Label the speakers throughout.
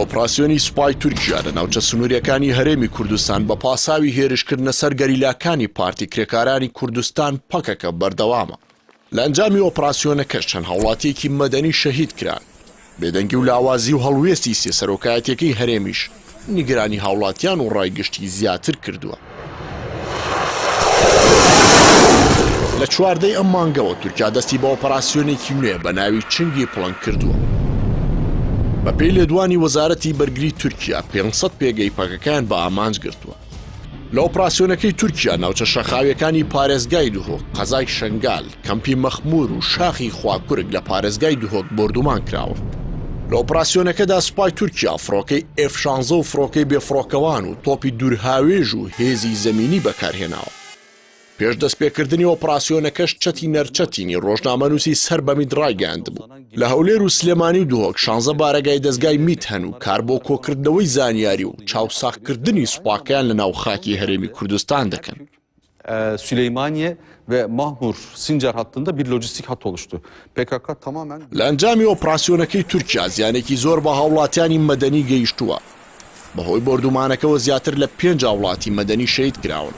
Speaker 1: ئۆپراسیۆنی سوپای تورکیا لە ناوچە سنووریەکانی هەرێمی کوردستان بە پاساوی هێرشکردنە سەر گەریلاکانی پارتی کرێکارانی کوردستان پەکەکە بەردەوامە. لە ئەنجامی ئۆپراسیۆنەکەش چەند هاوڵاتیەکی مەدەنی شەهید کران. بێدەنگی و لاوازی و هەڵوێستی سێسەرۆکایەتیەکەی هەرێمیش نیگرانی هاوڵاتیان و ڕایگشتی زیاتر کردووە. لە چواردەی ئەم مانگەوە تورکیا دەستی بە ئۆپراسیۆنێکی نوێ بە ناوی چنگی پڵەنگ کردووە. بە پێی لێدوانی وەزارەتی بەرگری تورکیا 500 پێگەی پەکەکان بە ئامانج گرتووە. لە ئۆپراسیۆنەکەی تورکیا ناوچە شەخاویەکانی پارێزگای دوهۆک، قەزای شەنگال، کەمپی مەخمور و شاخی خواکورگ لە پارێزگای دوهۆک بردومان کراوە. لە ئۆپراسیۆنەکەدا سوپای تورکیا فڕۆکەی F-16 و فڕۆکەی بێفڕۆکەوان و تۆپی دوورهاوێژ و هێزی زەمینی بەکارهێناوە. پێش دەستپێکردنی ئۆپراسیۆنەکەش چەتی نەرچەتینی ڕۆژنامەنووسی سەر بەمید ڕایگەاند بوو. لە هەولێر و سلێمانی دوهۆک 16 بارەگای دەستگای میت هەن و کار بۆ کۆکردنەوەی زانیاری و چاوساخکردنی سوپاکەیان لە ناو خاکی هەرێمی کوردستان دەکەن.
Speaker 2: Süleymaniye ve Mahmur Sincar hattında bir lojistik hat oluştu. PKK tamamen...
Speaker 1: لە ئەنجامی ئۆپراسیۆنەکەی تورکیا زیانێکی زۆر بە هاوڵاتیانی مەدەنی گەیشتووە. بەهۆی بردومانەکەەوە زیاتر لە 5 هاوڵاتی مەدەنی شەهید کراون.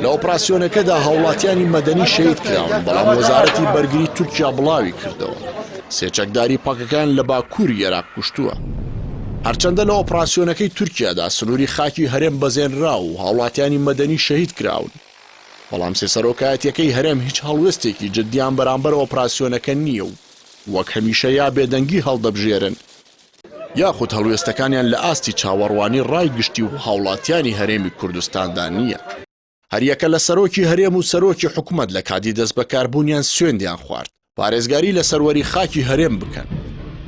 Speaker 1: لە ئۆپراسیۆنەکەدا هاوڵاتیانی مەدەنی شەهید کراون، بەڵام وەزارەتی بەرگری تورکیا بڵاوی کردەوە. سێچەکداری پەکەکان لە باکووری عێراق کوشتووە. هەرچەندە لە ئۆپراسیۆنەکەی تورکیادا سنووری خاکی هەرێم بەزێنرا و هاوڵاتیانی مەدەنی شەهید کراون، بەڵام سێسەرۆکایەتیەکەی هەرێم هیچ هەڵوێستێکی جددیان بەرامبەر ئۆپراسیۆنەکە نییە و وەک هەمیشە یا بێدەنگی هەڵدەبژێرن یاخود هەڵوێستەکانیان لە ئاستی چاوەڕوانی ڕایگشتی و هاوڵاتیانی هەرێمی کوردستاندا نییە. هەریەکە لە سەرۆکی هەرێم و سەرۆکی حکوومەت لە کاتی دەست بەکاربوونیان سوێندیان خوارد پارێزگاری لە سەروەری خاکی هەرێم بکەن،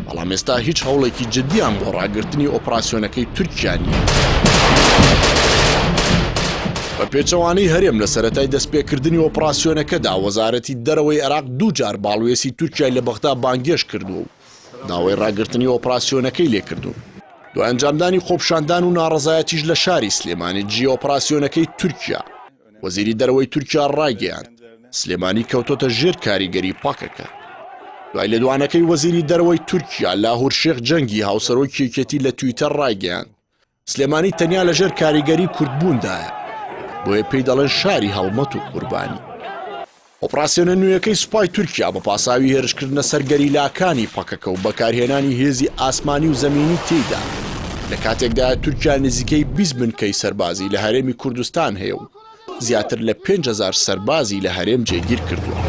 Speaker 1: بەڵام ئێستا هیچ هەوڵێکی جددیان بۆ ڕاگررتنی ئۆپراسیۆنەکەی تورکیا نییە. بە پێچەوانەی هەرێم لە سەرەتای دەستپێکردنی ئۆپراسیۆنەکەدا وەزارەتی دەرەوەی عێراق دووجار باڵوێسی تورکیای لە بەغدا بانگێش کردووە و داوای ڕاگررتنی ئۆپراسیۆنەکەی لێکردوون. دو ئەنجامدانی خۆپشاندان و ناڕەزایەتیش لە شاری سلێمانی جی ئۆپراسیۆنەکەی تورکیا. وەزیری دەرەوەی تورکیا ڕایگەیاند سلێمانی کەوتۆتە ژێر کاریگەری پاکەکە. دوای لێدوانەکەی وەزیری دەرەوەی تورکیا لاهور شێخ جەنگی هاوسەرۆکی یەکێتی لە تویتەر ڕایگەیاند سلێمانی تەنیا لەژێر کاریگەری کوردبووندایە، بۆیە پێی دەڵێن شاری هەڵمەت و قوربانی. ئۆپراسیۆنە نوێیەکەی سوپای تورکیا بە پاساوی هێرشکردنە سەر گەریلاکانی پەکەکە و بەکارهێنانی هێزی ئاسمانی و زەمینی تێیدا لە کاتێکدا تورکیا نزیکەی 20 بنکەی سەربازی لە هەرێمی کوردستان هەیە و زیاتر لە 5,000 سەربازی لە هەرێم جێگیر کردووە.